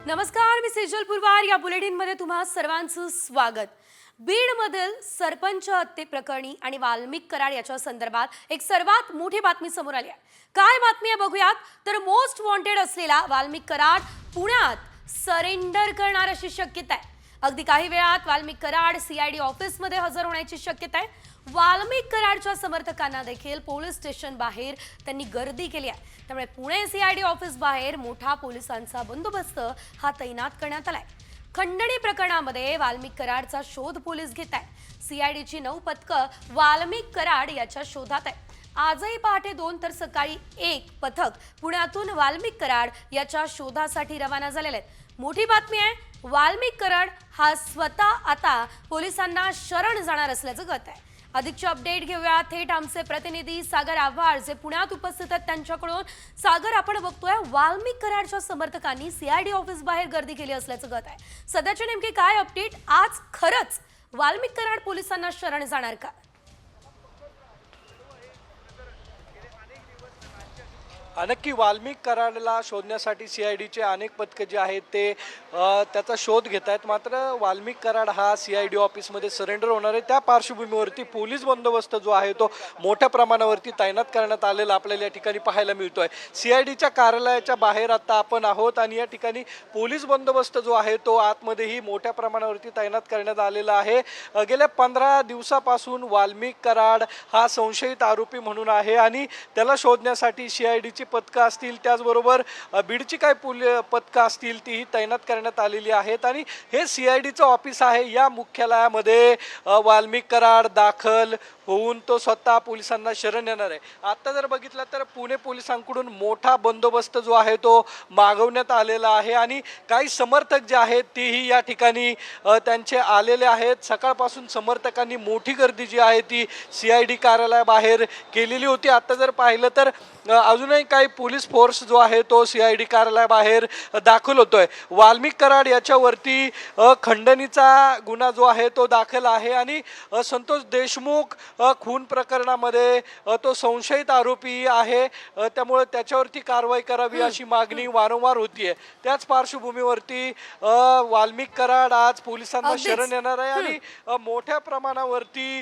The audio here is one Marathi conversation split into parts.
नमस्कार, मी सेजल पुरवार. या बुलेटिनमध्ये तुम्हा सर्वांचं स्वागत. बीडमधील सरपंच हत्ये प्रकरणी आणि वाल्मिक कराड याच्या संदर्भात एक सर्वात मोठी बातमी समोर आली आहे. काय बातमी आहे बघूयात. तर मोस्ट वॉन्टेड असलेला वाल्मिक कराड पुण्यात सरेंडर करणार अशी शक्यता आहे. अगदी काही वेळात वाल्मिक कराड सीआयडी ऑफिसमध्ये हजर होण्याची शक्यता आहे. वाल्मिक कराडच्या समर्थकांना देखील पोलीस स्टेशन बाहेर त्यांनी गर्दी केली आहे. त्यामुळे पुणे सीआयडी ऑफिस बाहेर मोठा पोलिसांचा बंदोबस्त हा तैनात करण्यात आलाय. खंडणी प्रकरणामध्ये वाल्मिक कराडचा शोध पोलीस घेत आहेत. सीआयडीची 9 पथकं वाल्मिक कराड याच्या शोधात आहे. आजही पहाटे 2 तर सकाळी 1 पथक पुण्यातून वाल्मिक कराड याच्या शोधासाठी रवाना झालेले आहेत. मोठी बातमी आहे, वाल्मिक कराड हा स्वतः आता पोलिसांना शरण जाणार असल्याचं कळत आहे. अधिकचे अपडेट घेऊया थेट आमचे प्रतिनिधी सागर आव्हाड जे पुण्यात उपस्थित आहेत त्यांच्याकडून. सागर, आपण बघतोय वाल्मिक कराडच्या समर्थकांनी सीआयडी ऑफिस बाहेर गर्दी केली असल्याचं कळत आहे. सध्याचे नेमके काय अपडेट? आज खरंच वाल्मिक कराड पोलिसांना शरण जाणार का? नक्की वाल्मिक कराडला शोधण्यासाठी सीआयडीचे अनेक पथकं जे आहेत ते त्याचा शोध घेत आहेत. मात्र वाल्मिक कराड हा सीआयडी ऑफिसमध्ये सरेंडर होणार आहे. त्या पार्श्वभूमीवरती पोलीस बंदोबस्त जो आहे तो मोठ्या प्रमाणावरती तैनात करण्यात आलेला आपल्याला या ठिकाणी पाहायला मिळतोय. सीआयडीच्या कार्यालयाच्या बाहेर आता आपण आहोत आणि या ठिकाणी पोलीस बंदोबस्त जो आहे तो आतमध्येही मोठ्या प्रमाणावरती तैनात करण्यात आलेला आहे. गेल्या 15 दिवसापासून वाल्मिक कराड हा संशयित आरोपी म्हणून आहे आणि त्याला शोधण्यासाठी सीआयडीची पथकं असतील, त्याचबरोबर बीडची काही पथकं असतील तीही तैनात करण्यात आलेली आहेत. आणि हे सीआयडीचं ऑफिस आहे. या मुख्यालयामध्ये वाल्मिक कराड दाखल होऊन तो स्वतः पोलिसांना शरण येणार आहे. आता जर बघितलं तर पुणे पोलिसांकडून मोठा बंदोबस्त जो आहे तो मागवण्यात आलेला आहे आणि काही समर्थक जे आहेत तेही या ठिकाणी त्यांचे आलेले आहेत. सकाळपासून समर्थकांनी मोठी गर्दी जी आहे ती सीआयडी कार्यालयाबाहेर केलेली होती. आता जर पाहिलं तर अजूनही काही पोलीस फोर्स जो आहे तो सीआयडी कार्यालयाबाहेर दाखल होतोय. वाल्मिक कराड याच्यावरती खंडणीचा गुन्हा जो आहे तो दाखल आहे आणि संतोष देशमुख खून प्रकरणामध्ये तो संशयित आरोपी आहे. त्यामुळे त्याच्यावरती कारवाई करावी अशी मागणी वारंवार होतीये. त्याच पार्श्वभूमीवरती वाल्मिक कराड आज पोलिसांना शरण येणार आहे आणि मोठ्या प्रमाणावरती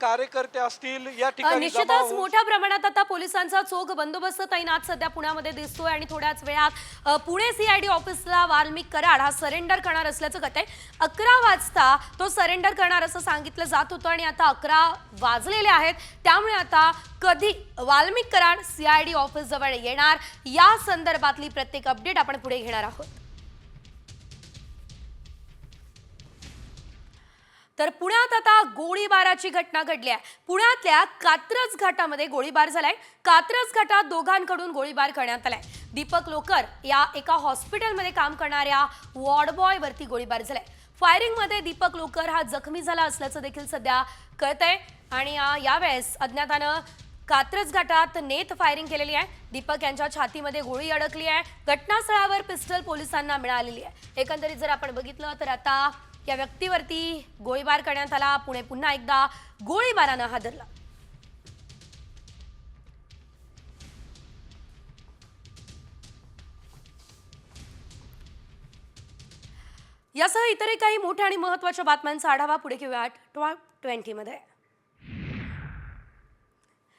कार्यकर्ते असतील या ठिकाणी. निश्चितच मोठ्या प्रमाणात आता पोलिसांचा चोख बंदोबस्त तैनात सध्या पुण्यामध्ये दिसतोय आणि थोड्याच वेळात पुणे सीआयडी ऑफिसला वाल्मिक कराड हा सरेंडर करणार असल्याचं कळतंय. 11 वाजता तो सरेंडर करणार असं सांगितलं जात होतं आणि आता 11 वाजलेले आहेत. त्यामुळे आता कधी वाल्मिक कराड सीआयडी ऑफिस जवळ येणार या संदर्भातली प्रत्येक अपडेट आपण पुढे घेणार आहोत. तर पुण्यात आता गोळीबाराची घटना घडली आहे. पुण्यातल्या कात्रज घाटामध्ये गोळीबार झालाय. कात्रज घाटात दोघांकडून गोळीबार करण्यात आलाय. दीपक लोकर या एका हॉस्पिटलमध्ये काम करणाऱ्या वॉर्ड बॉय वरती गोळीबार झालाय. फायरिंग मध्ये दीपक लोकर हा जखमी झाला असल्याचं देखील सध्या कळतंय आणि यावेळेस अज्ञातानं कात्रज घाटात नेट फायरिंग केलेली आहे. दीपक यांच्या छातीमध्ये गोळी अडकली आहे. घटनास्थळावर पिस्टल पोलिसांना मिळालेली आहे. एकंदरीत जर आपण बघितलं तर आता या व्यक्तीवरती गोळीबार करण्यात आला. पुणे पुन्हा एकदा गोळीबारानं हादरला. यासह इतरही काही मोठ्या आणि महत्त्वाच्या बातम्यांचा आढावा पुढे घेऊया 20 मध्ये.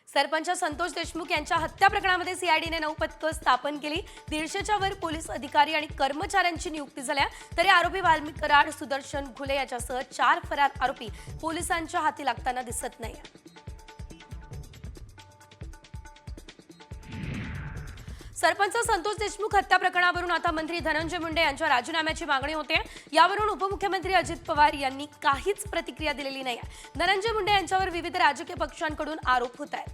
सरपंच संतोष देशमुख यांच्या हत्या प्रकरणामध्ये सीआयडीने 9 पथकं स्थापन केली. 150च्या वर पोलीस अधिकारी आणि कर्मचाऱ्यांची नियुक्ती झाल्या. तरी आरोपी वाल्मिक कराड, सुदर्शन घुले याच्यासह 4 फरार आरोपी पोलिसांच्या हाती लागताना दिसत नाही. सरपंच संतोष देशमुख हत्या प्रकरणावरून आता मंत्री धनंजय मुंडे यांच्या राजीनाम्याची मागणी होते. यावरून उपमुख्यमंत्री अजित पवार यांनी काहीच प्रतिक्रिया दिलेली नाही. धनंजय मुंडे यांच्यावर विविध राजकीय पक्षांकडून आरोप होत आहेत.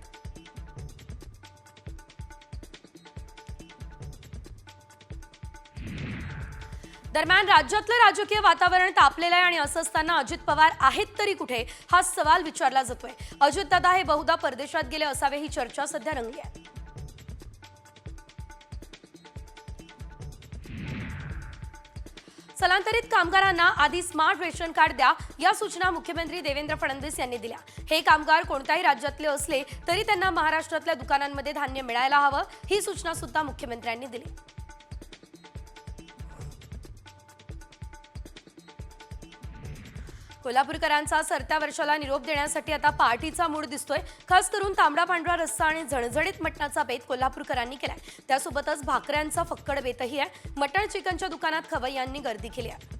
दरम्यान राज्यातलं राजकीय वातावरण तापलेलं आहे आणि असं असताना अजित पवार आहेत तरी कुठे हा सवाल विचारला जातोय. अजितदादा हे बहुधा परदेशात गेले असावे ही चर्चा सध्या रंगली आहे. स्थलांतरित कामगारांना आधी स्मार्ट रेशन कार्ड द्या या सूचना मुख्यमंत्री देवेंद्र फडणवीस यांनी दिल्या। हे कामगार कोणत्याही राज्यातले असले तरी त्यांना महाराष्ट्रातल्या दुकानांमध्ये धान्य मिळायला हवं ही सूचना सुद्धा मुख्यमंत्र्यांनी दिली। कोल्हापूरकरांचा सरत्या वर्षाला निरोप देण्यासाठी आता पार्टीचा मूड दिसतोय. खास करून तांबडा पांढरा रस्सा आणि झणझणीत मटणाचा बेत कोल्हापूरकरांनी केलाय. त्यासोबतच भाकऱ्यांचा फक्कड बेतही आहे. मटण चिकनच्या दुकानात खवय्यांनी गर्दी केली आहे.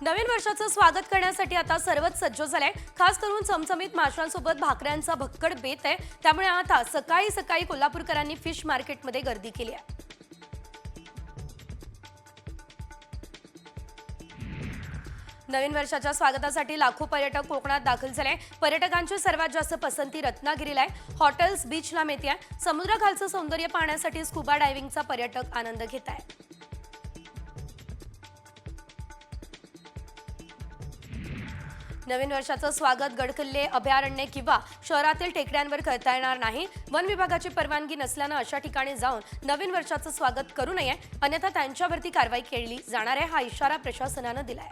नवीन वर्षाचं स्वागत करण्यासाठी आता सर्वच सज्ज झालंय. खास करून चमचमीत माशांसोबत भाकऱ्यांचा भक्कड बेत आहे. त्यामुळे आता सकाळी सकाळी कोल्हापूरकरांनी फिश मार्केटमध्ये गर्दी केली आहे. नवीन वर्षाच्या स्वागतासाठी लाखो पर्यटक कोकणात दाखल झाले. पर्यटकांची सर्वात जास्त पसंती रत्नागिरीला आहे. हॉटेल्स बीचला मिळते. समुद्राखालचं सौंदर्य पाहण्यासाठी स्कुबा डायव्हिंगचा पर्यटक आनंद घेत आहे. नवीन वर्षाचं स्वागत गडकिल्ले, अभयारण्ये किंवा शहरातील टेकड्यांवर करता येणार नाही. वन विभागाची परवानगी नसल्यानं अशा ठिकाणी जाऊन नवीन वर्षाचं स्वागत करू नये, अन्यथा त्यांच्यावरती कारवाई केली जाणार आहे, हा इशारा प्रशासनानं दिलाय.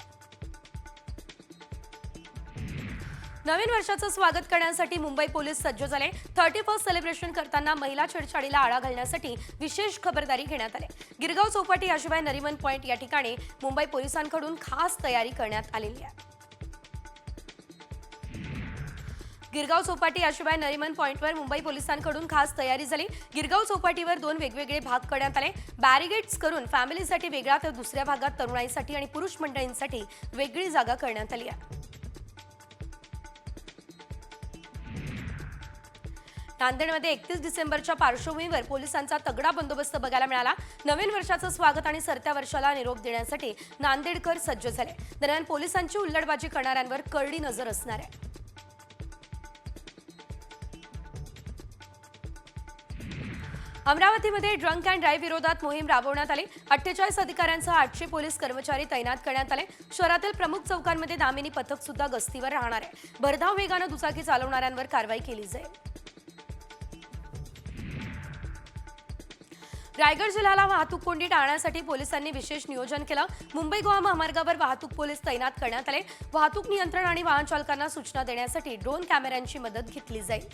नवीन वर्षाचं स्वागत करण्यासाठी मुंबई पोलीस सज्ज झाले. 31st सेलिब्रेशन करताना महिला छेडछाडीला आळा घालण्यासाठी विशेष खबरदारी घेण्यात आली. गिरगाव चौपाटी याशिवाय नरिमन पॉइंट या ठिकाणी मुंबई पोलिसांकडून खास तयारी करण्यात आलेली आहे. गिरगाव चौपाटी याशिवाय नरिमन पॉइंटवर मुंबई पोलिसांकडून खास तयारी झाली. गिरगाव चौपाटीवर 2 वेगवेगळे भाग करण्यात आले. बॅरिगेट्स करून फॅमिलीसाठी वेगळा तर दुसऱ्या भागात तरुणाईसाठी आणि पुरुष मंडळींसाठी वेगळी जागा करण्यात आली आहे. नांदेडमध्ये 31 डिसेंबरच्या पार्श्वभूमीवर पोलिसांचा तगडा बंदोबस्त बघायला मिळाला. नवीन वर्षाचं स्वागत आणि सरत्या वर्षाला निरोप देण्यासाठी नांदेडकर सज्ज झाले. दरम्यान पोलिसांची हुल्लडबाजी करणाऱ्यांवर करडी नजर असणार आहे. अमरावतीमध्ये ड्रंक अँड ड्राईव्ह विरोधात मोहीम राबवण्यात आली. 48 अधिकाऱ्यांसह 800 पोलीस कर्मचारी तैनात करण्यात आले. शहरातील प्रमुख चौकांमध्ये दामिनी पथक सुद्धा गस्तीवर राहणार आहे. भरधाव वेगानं दुचाकी चालवणाऱ्यांवर कारवाई केली जाईल. रायगड जिल्ह्याला वाहतूक कोंडी टाळण्यासाठी पोलिसांनी विशेष नियोजन केलं. मुंबई गोवा महामार्गावर वाहतूक पोलीस तैनात करण्यात आले. वाहतूक नियंत्रण आणि वाहन चालकांना सूचना देण्यासाठी ड्रोन कॅमेऱ्यांची मदत घेतली जाईल.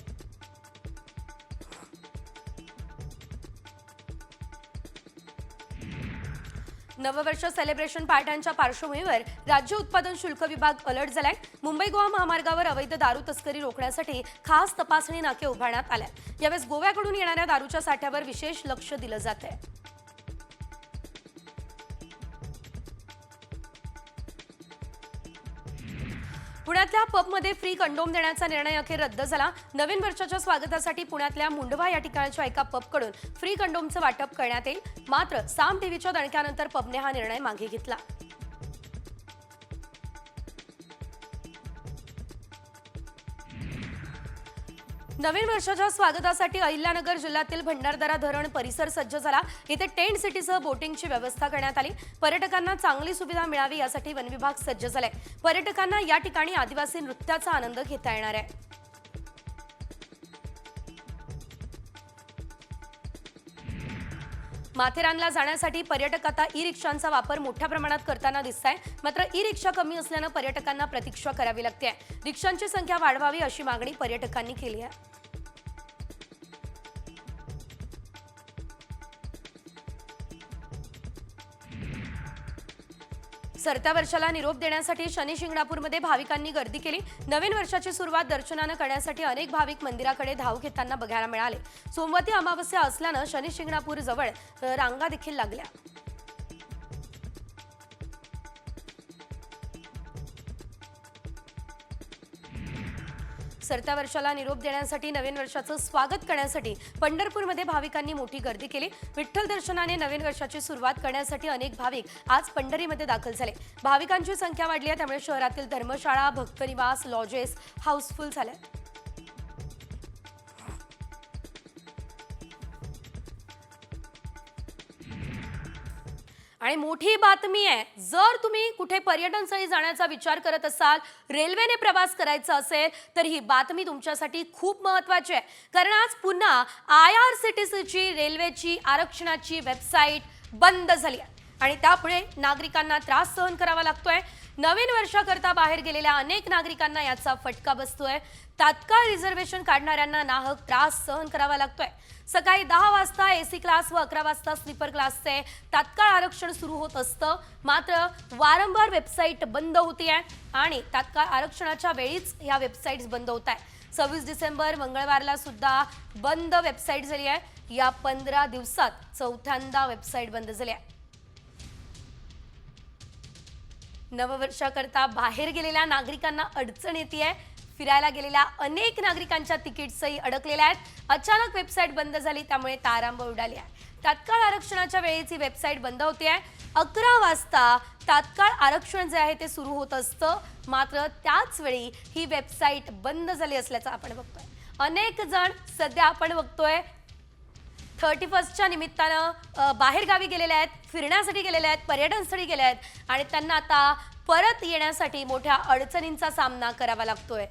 नववर्ष सेलिब्रेशन पार्ट्यांच्या पार्श्वभूमीवर राज्य उत्पादन शुल्क विभाग अलर्ट झालाय. मुंबई गोवा महामार्गावर अवैध दारू तस्करी रोखण्यासाठी खास तपासणी नाके उभारण्यात आले. यावेळेस गोव्याकडून येणाऱ्या दारूच्या साठ्यावर विशेष लक्ष दिलं जात आहे. पुण्यातल्या पबमध्ये फ्री कंडोम देण्याचा निर्णय अखेर रद्द झाला. नवीन वर्षाच्या स्वागतासाठी पुण्यातल्या मुंडवा या ठिकाणच्या एका पबकडून फ्री कंडोमचं वाटप करण्यात येईल. मात्र साम टीव्हीच्या दणक्यानंतर पबने हा निर्णय मागे घेतला. नवीन वर्षाच्या स्वागतासाठी अहिल्यानगर जिल्ह्यातील भंडारदरा धरण परिसर सज्ज झाला. इथे टेंट सिटीसह बोटिंगची व्यवस्था करण्यात आली. पर्यटकांना चांगली सुविधा मिळावी यासाठी वन विभाग सज्ज झालाय. पर्यटकांना या ठिकाणी आदिवासी नृत्याचा आनंद घेता येणार आहे. माथेरानला जाण्यासाठी पर्यटक आता ई रिक्षांचा वापर मोठ्या प्रमाणात करताना दिसताय. मात्र ई रिक्षा कमी असल्यानं पर्यटकांना प्रतीक्षा करावी लागते. रिक्षांची संख्या वाढवावी अशी मागणी पर्यटकांनी केली आहे. सरत्या वर्षाला निरोप देण्यासाठी शनी शिंगणापूरमध्ये भाविकांनी गर्दी केली. नवीन वर्षाची सुरुवात दर्शनानं करण्यासाठी अनेक भाविक मंदिराकडे धाव घेताना बघायला मिळाले. सोमवती अमावस्या असल्यानं शनी शिंगणापूर जवळ रांगा देखील लागल्या. सरत्या वर्षाला निरोप देण्यासाठी नवीन वर्षाचं स्वागत करण्यासाठी पंढरपूरमध्ये भाविकांनी मोठी गर्दी केली. विठ्ठल दर्शनाने नवीन वर्षाची सुरुवात करण्यासाठी अनेक भाविक आज पंढरीमध्ये दाखल झाले. भाविकांची संख्या वाढली आहे, त्यामुळे शहरातील धर्मशाळा, भक्तनिवास, लॉजेस हाऊसफुल झाले. आणि मोठी बातमी आहे, जर तुम्ही कुठे पर्यटनस्थळी जाण्याचा विचार करत असाल, रेल्वेने प्रवास करायचा असेल, तर ही बातमी तुमच्यासाठी खूप महत्त्वाची आहे. कारण आज पुन्हा IRCTCची रेल्वेची आरक्षणाची वेबसाईट बंद झाली आहे. आणि त्यापुढे नागरिकांना त्रास सहन करावा लागतोय। नवीन वर्षाकरता बाहेर गेलेल्या अनेक नागरिकांना याचा फटका बसतोय। तात्काळ रिझर्वेशन काढणाऱ्यांना नाहक त्रास सहन करावा लागतोय। सकाळी 10 वाजता एसी क्लास व 11 वाजता स्लीपर क्लासचे तात्काळ आरक्षण सुरू होत असतं, मात्र वारंवार वेबसाईट बंद होतीये आणि तात्काळ आरक्षणाच्या वेळीच या वेबसाईट्स बंद होत आहे। 26 डिसेंबर मंगळवारला सुद्धा बंद वेबसाईट झाली आहे। या 15 दिवसात चौथ्यांदा वेबसाईट बंद झाली आहे। नववर्षाकरता बाहेर गेलेल्या नागरिकांना अडचण येते। फिरायला गेलेल्या अनेक नागरिकांच्या तिकीट्सही अडकलेल्या आहेत। अचानक वेबसाईट बंद झाली, त्यामुळे तारांबळ उडाली आहे। तात्काळ आरक्षणाच्या वेळेची वेबसाईट बंद होते आहे। 11 वाजता तात्काळ आरक्षण जे आहे ते सुरू होत असतं, मात्र त्याच वेळी ही वेबसाईट बंद झाली असल्याचं आपण बघतोय। अनेक जण सध्या आपण बघतोय 31च्या निमित्तानं बाहेर गावी गेलेले आहेत, फिरण्यासाठी गेलेले आहेत, पर्यटनस्थळी गेले आहेत आणि त्यांना आता परत येण्यासाठी मोठ्या अडचणींचा सामना करावा लागतोय।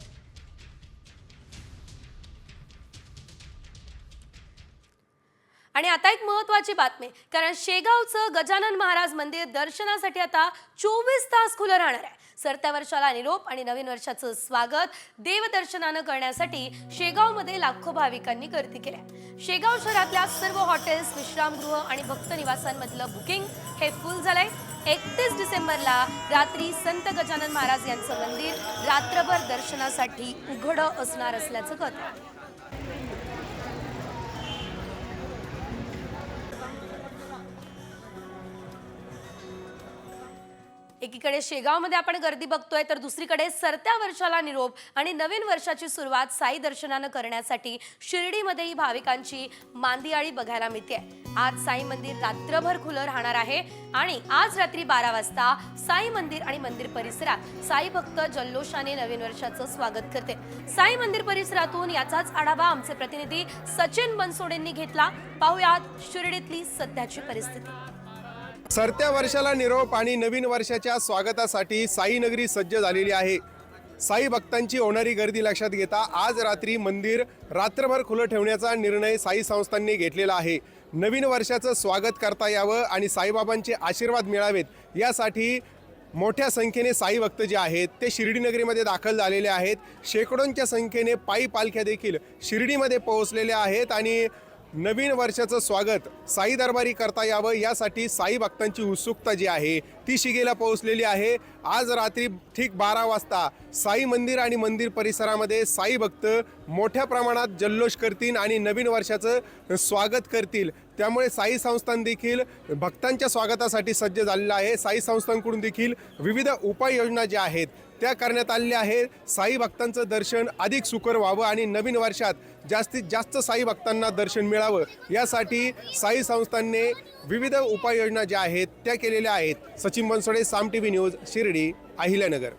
आणि आता एक महत्त्वाची बातमी, कारण शेगावचं गजानन महाराज मंदिर दर्शनासाठी आता 24 तास खुलं राहणार आहे। सरत्या वर्षाला निरोप आणि नवीन वर्षाचं स्वागत देवदर्शनानं करण्यासाठी शेगावमध्ये लाखो भाविकांनी गर्दी केली आहे। शेगाव शहरातल्या सर्व हॉटेल्स, विश्रामगृह आणि भक्त निवासांमधलं बुकिंग हे फुल झालंय। 31 डिसेंबरला रात्री संत गजानन महाराज यांचं मंदिर रात्रभर दर्शनासाठी उघडं असणार असल्याचं कळतं आहे। एकीकडे शेगावमध्ये आपण गर्दी बघतोय, तर दुसरीकडे सरत्या वर्षाला निरोप आणि नवीन वर्षाची सुरुवात साई दर्शनानं करण्यासाठी शिर्डीमध्येही भाविकांची मांदियाळी बघायला मिळते। आज साई मंदिर रात्रभर खुलं राहणार आहे आणि आज रात्री 12 वाजता साई मंदिर आणि मंदिर परिसरात साई भक्त जल्लोषाने नवीन वर्षाचं स्वागत करते। साई मंदिर परिसरातून याचाच आढावा आमचे प्रतिनिधी सचिन बनसोडेंनी घेतला। पाहुयात शिर्डीतली सध्याची परिस्थिती। सरत्या वर्षाला निरोप आणि नवीन वर्षाच्या स्वागतासाठी साई नगरी सज्ज झालेली आहे। साई भक्तांची होणारी गर्दी लक्षात घेता आज रात्री मंदिर रात्रभर खुलं ठेवण्याचा निर्णय साई संस्थांनी घेतलेला आहे। नवीन वर्षाचं स्वागत करता यावं आणि साईबाबांचे आशीर्वाद मिळावेत यासाठी मोठ्या संख्येने साई भक्त जे आहेत ते शिर्डी नगरीमध्ये दाखल झालेले आहेत। शेकडोंच्या संख्येने पायी पालख्या देखील शिर्डीमध्ये पोहोचलेल्या आहेत आणि नवीन वर्षाचं स्वागत साई दरबारी करता यावं यासाठी साई भक्तांची उत्सुकता जी आहे ती शिगेला पोहोचलेली आहे। आज रात्री ठीक 12 वाजता साई मंदिर आणि मंदिर परिसरामध्ये साई भक्त मोठ्या प्रमाणात जल्लोष करतील आणि नवीन वर्षाचं स्वागत करतील। त्यामुळे साई संस्थान देखील भक्तांच्या स्वागतासाठी सज्ज झालेलं आहे। साई संस्थांकडून देखील विविध उपाययोजना ज्या आहेत त्या करण्यात आलेल्या आहेत। साई भक्तांचं दर्शन अधिक सुकर व्हावं आणि नवीन वर्षात जास्तीत जास्त साई भक्तांना दर्शन मिळावं यासाठी साई संस्थांनी विविध उपाययोजना ज्या आहेत त्या केलेल्या आहेत। सचिन बनसोडे, साम टीव्ही न्यूज, शिर्डी, अहिल्यानगर।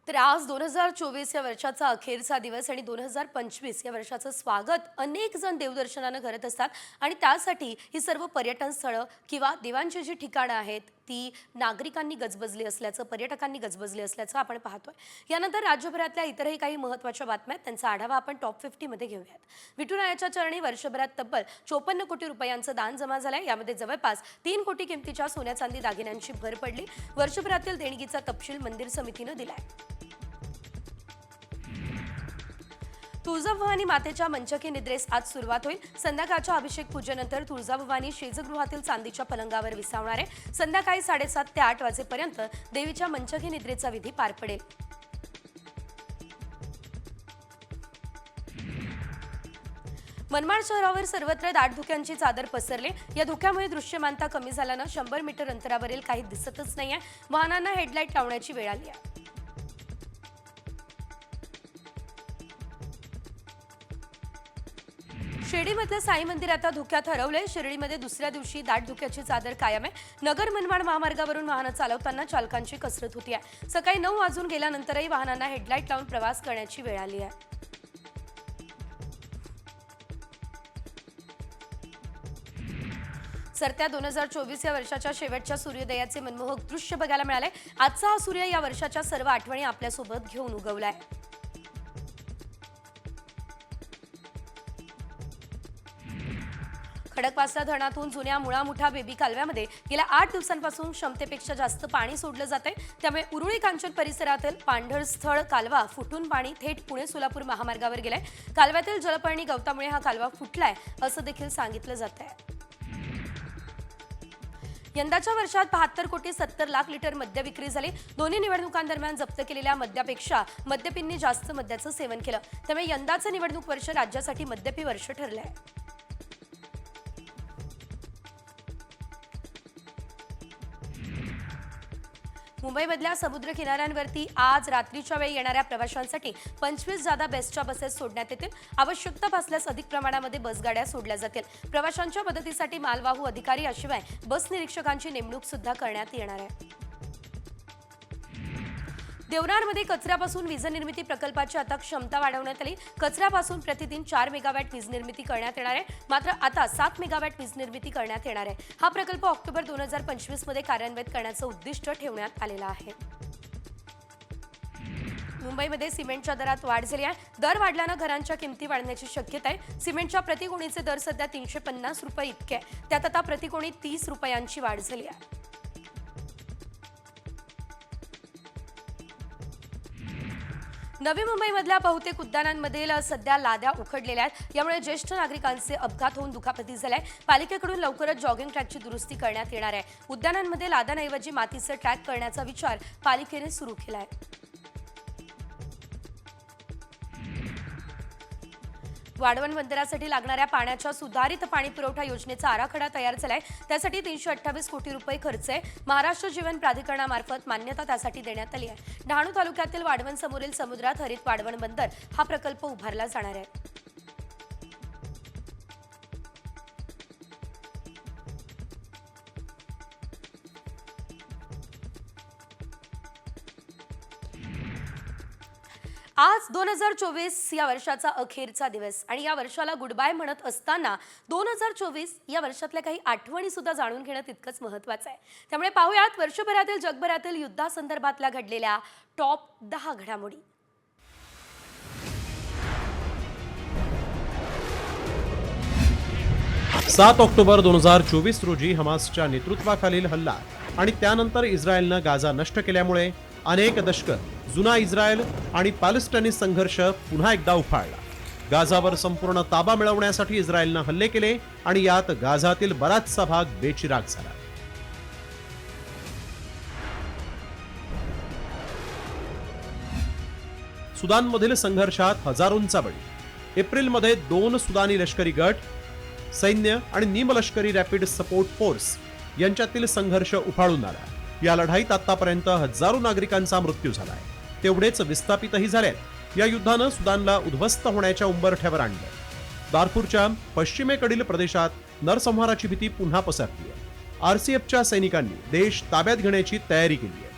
तर आज 2024 या वर्षाचा अखेरचा दिवस आणि 2025 या वर्षाचं स्वागत अनेक जण देवदर्शनानं करत असतात आणि त्यासाठी ही सर्व पर्यटन स्थळं किंवा देवांची जी ठिकाणं आहेत ती नागरिकांनी गजबजली असल्याचं, पर्यटकांनी गजबजली असल्याचं आपण पाहतोय। यानंतर राज्यभरातल्या इतरही काही महत्त्वाच्या बातम्या आहेत, त्यांचा आढावा आपण टॉप 50 मध्ये घेऊयात। विठुरायाच्या चरणी वर्षभरात तब्बल 54 कोटी रुपयांचं दान जमा झालंय। यामध्ये जवळपास 3 कोटी किमतीच्या सोन्या चांदी दागिन्यांची भर पडली। वर्षभरातील देणगीचा तपशील मंदिर समितीनं दिलाय। तुळजाभवानी मातेच्या मंचकी निद्रेस आज सुरुवात होईल। संध्याकाळच्या अभिषेक पूजेनंतर तुळजाभवानी शेजगृहातील चांदीच्या पलंगावर विसावणार आहे। संध्याकाळी 7:30 ते 8 वाजेपर्यंत देवीच्या मंचकी निद्रेचा विधी पार पडेल। मनमाड शहरावर सर्वत्र दाट धुक्यांची चादर पसरली। या धुक्यामुळे दृश्यमानता कमी झाल्यानं 100 मीटर अंतरावरील काही दिसतच नाहीये। वाहनांना हेडलाईट लावण्याची वेळ आली आहे। शिर्डीमधलं साई मंदिर आता धुक्यात हरवलंय। शिर्डीमध्ये दुसऱ्या दिवशी दाट धुक्याची चादर कायम आहे। नगर मनमाड महामार्गावरून वाहनं चालवताना चालकांची कसरत होती आहे। सकाळी 9 वाजून गेल्यानंतरही वाहनांना हेडलाईट लावून प्रवास करण्याची वेळ आली आहे। सरत्या 2024 या वर्षाच्या शेवटच्या सूर्योदयाचे मनमोहक दृश्य बघायला मिळाले। आजचा हा सूर्य या वर्षाच्या सर्व आठवणी आपल्यासोबत घेऊन उगवलाय। खडकवासला धरणातून जुन्या मुळामुठा बेबी कालव्यामध्ये गेल्या 8 दिवसांपासून क्षमतेपेक्षा जास्त पाणी सोडलं जातंय. त्यामुळे उरुळी कांचन परिसरातील पांढरस्थळ कालवा फुटून पाणी थेट पुणे सोलापूर महामार्गावर गेलंय. कालव्यातील जलपर्णी गवतामुळे हा कालवा फुटलाय असं देखील सांगितलं जात आहे. यंदाच्या वर्षात 72 कोटी 70 लाख लिटर मद्य विक्री झाली. दोन्ही निवडणुकांदरम्यान जप्त केलेल्या मद्यापेक्षा मद्यपींनी जास्त मद्याचं सेवन केलं. त्यामुळे यंदाचं निवडणूक वर्ष राज्यासाठी मद्यपी वर्ष ठरलंय. मुंबईमधल्या समुद्र किनाऱ्यांवरती आज रात्रीच्या वेळी येणाऱ्या प्रवाशांसाठी 25 जादा बेस्टच्या बसेस सोडण्यात येतील. आवश्यकता भासल्यास अधिक प्रमाणामध्ये बसगाड्या सोडल्या जातील. प्रवाशांच्या मदतीसाठी मालवाहू अधिकारी याशिवाय बस निरीक्षकांची नेमणूक सुद्धा करण्यात येणार आहे. देवनारमध्ये कचऱ्यापासून वीज निर्मिती प्रकल्पाची आता क्षमता वाढवण्यात आली. कचऱ्यापासून प्रतिदिन 4 मेगावॅट वीज निर्मिती करण्यात येणार आहे. मात्र आता 7 मेगावॅट वीज निर्मिती करण्यात येणार आहे. हा प्रकल्प ऑक्टोबर 2025 मध्ये कार्यान्वित करण्याचं उद्दिष्ट ठेवण्यात आलेलं आहे. मुंबईमध्ये सिमेंटच्या दरात वाढ झाली आहे. दर वाढल्यानं घरांच्या किमती वाढण्याची शक्यता आहे. सिमेंटच्या प्रतिगोणीचे दर सध्या 350 रुपये इतके आहे. त्यात आता प्रतिगोणी 30 रुपयांची वाढ झाली आहे. नवी मुंबईमधल्या बहुतेक उद्यानांमधील सध्या लाद्या उखडलेल्या आहेत. यामुळे ज्येष्ठ नागरिकांचे अपघात होऊन दुखापती झाल्या. पालिकेकडून लवकरच जॉगिंग ट्रॅकची दुरुस्ती करण्यात येणार आहे. उद्यानांमध्ये लाद्यांऐवजी मातीचे ट्रॅक करण्याचा विचार पालिकेने सुरू केला आहे. वाढवण बंदरासाठी लागणाऱ्या पाण्याच्या सुधारित पाणी पुरवठा योजनेचा आराखडा तयार झालाय. त्यासाठी 328 कोटी रुपये खर्च आहे. महाराष्ट्र जीवन प्राधिकरणामार्फत मान्यता त्यासाठी देण्यात आली आहे. डहाणू तालुक्यातील वाढवण समोरील समुद्रात हरित वाढवण बंदर हा प्रकल्प उभारला जाणार आहे. आज 2024 या वर्षाचा अखेरचा दिवस आणि या वर्षाला गुड बाय म्हणत असताना 2024 या वर्षातल्या काही आठवणी सुद्धा जाणून घेणं तितकंच महत्त्वाचं आहे. त्यामुळे पाहूयात वर्षभरातील जगभरातील युद्धासंदर्भातल्या घडलेल्या टॉप 10 घडामोडी. सात ऑक्टोबर 2024 रोजी हमासच्या नेतृत्वाखालील हल्ला आणि त्यानंतर इस्रायलनं गाझा नष्ट केल्यामुळे अनेक दशकं जुना इस्रायल आणि पॅलेस्टाईनी संघर्ष पुन्हा एकदा उफाळला. गाझावर संपूर्ण ताबा मिळवण्यासाठी इस्रायलनं हल्ले केले आणि यात गाझातील बराचसा भाग बेचिराग झाला. सुदानमधील संघर्षात हजारोंचा बळी. एप्रिलमध्ये 2 सुदानी लष्करी गट, सैन्य आणि निमलष्करी रॅपिड सपोर्ट फोर्स यांच्यातील संघर्ष उफाळून आला. या लढाईत आतापर्यंत हजारो नागरिकांचा मृत्यू झालाय. तेवढेच विस्थापितही झालेत. या युद्धानं सुदानला उद्ध्वस्त होण्याच्या उंबरठ्यावर आणलं. दारफूरच्या पश्चिमेकडील प्रदेशात नरसंहाराची भीती पुन्हा पसरली आहे. आरसीएफच्या सैनिकांनी देश ताब्यात घेण्याची तयारी केली आहे.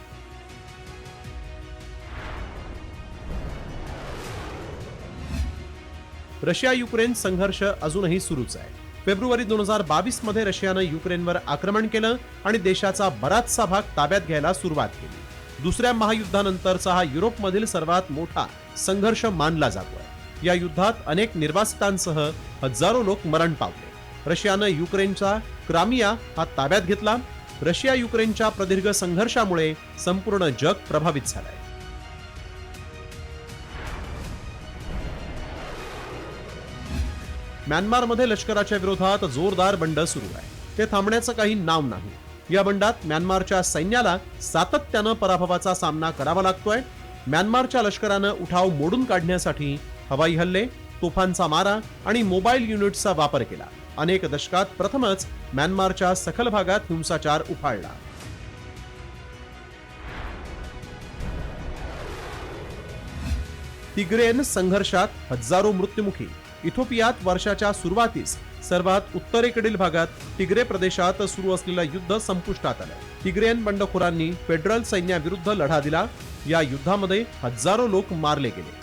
रशिया युक्रेन संघर्ष अजूनही सुरूच आहे. फेब्रुवारी 2022 मध्ये रशियानं युक्रेनवर आक्रमण केलं आणि देशाचा बराचसा भाग ताब्यात घ्यायला सुरुवात केली. दुसऱ्या महायुद्धानंतरचा हा युरोपमधील सर्वात मोठा संघर्ष मानला जातोय. या युद्धात अनेक निर्वासितांसह हजारो लोक मरण पावले. रशियानं युक्रेनचा क्रामिया हा ताब्यात घेतला. रशिया युक्रेनच्या प्रदीर्घ संघर्षामुळे संपूर्ण जग प्रभावित झालंय. म्यानमारमध्ये लष्कराच्या विरोधात जोरदार बंड सुरू आहे. ते थांबण्याचं काही नाव नाही. या बंडात म्यानमारच्या सैन्याला सातत्यानं पराभवाचा सामना करावा लागतोय. म्यानमारच्या लष्करानं उठाव मोडून काढण्यासाठी हवाई हल्ले, तोफांचा मारा आणि मोबाईल युनिट्सचा वापर केला. अनेक दशकात प्रथमच म्यानमारच्या सखल भागात हिंसाचार उफाळला. तिग्रेन संघर्षात हजारो मृत्युमुखी. इथिओपियात वर्षाच्या सुरुवातीस सर्वात उत्तरेकडील भागात तिग्रे प्रदेशात सुरू असलेलं युद्ध संपुष्टात आलं. तिग्रेन बंडखोरांनी फेडरल सैन्याविरुद्ध लढा दिला. या युद्धामध्ये हजारो लोक मारले गेले.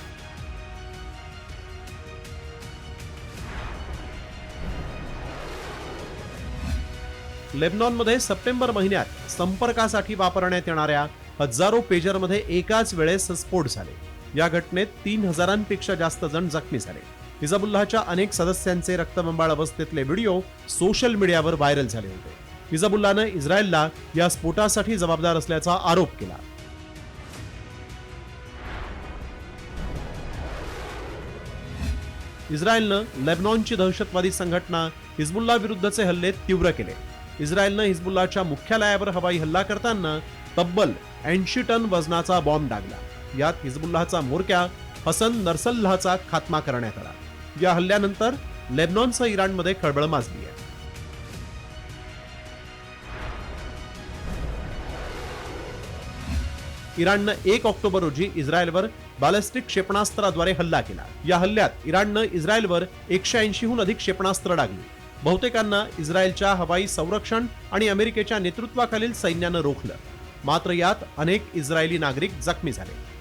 लेबनॉनमध्ये सप्टेंबर महिन्यात संपर्कासाठी वापरण्यात येणाऱ्या हजारो पेजरमध्ये एकाच वेळेस स्फोट झाले. या घटनेत 3000पेक्षा जास्त जण जखमी झाले. हिजबुल्लाहच्या अनेक सदस्यांचे रक्तबंबाळ अवस्थेतले व्हिडिओ सोशल मीडियावर व्हायरल झाले होते. हिजबुल्लाहनं इस्रायलला या स्फोटासाठी जबाबदार असल्याचा आरोप केला. इस्रायलनं लेबनॉनची दहशतवादी संघटना हिजबुल्ला विरुद्धचे हल्ले तीव्र केले. इस्रायलनं हिजबुल्लाच्या मुख्यालयावर हवाई हल्ला करताना तब्बल 80 टन वजनाचा बॉम्ब डागला. यात हिजबुल्लाहचा म्होरक्या हसन नसरल्लाहचा खात्मा करण्यात आला. या हल्ल्यानंतर लेबनॉनसह इराणमध्ये खळबळ माजली आहे. इराणनं 1 ऑक्टोबर रोजी इस्रायलवर बॅलिस्टिक क्षेपणास्त्राद्वारे हल्ला केला. या हल्ल्यात इराणनं इस्रायलवर 180हून अधिक क्षेपणास्त्र डागली. बहुतेकांना इस्रायलच्या हवाई संरक्षण आणि अमेरिकेच्या नेतृत्वाखालील सैन्यानं रोखलं. मात्र यात अनेक इस्रायली नागरिक जखमी झाले.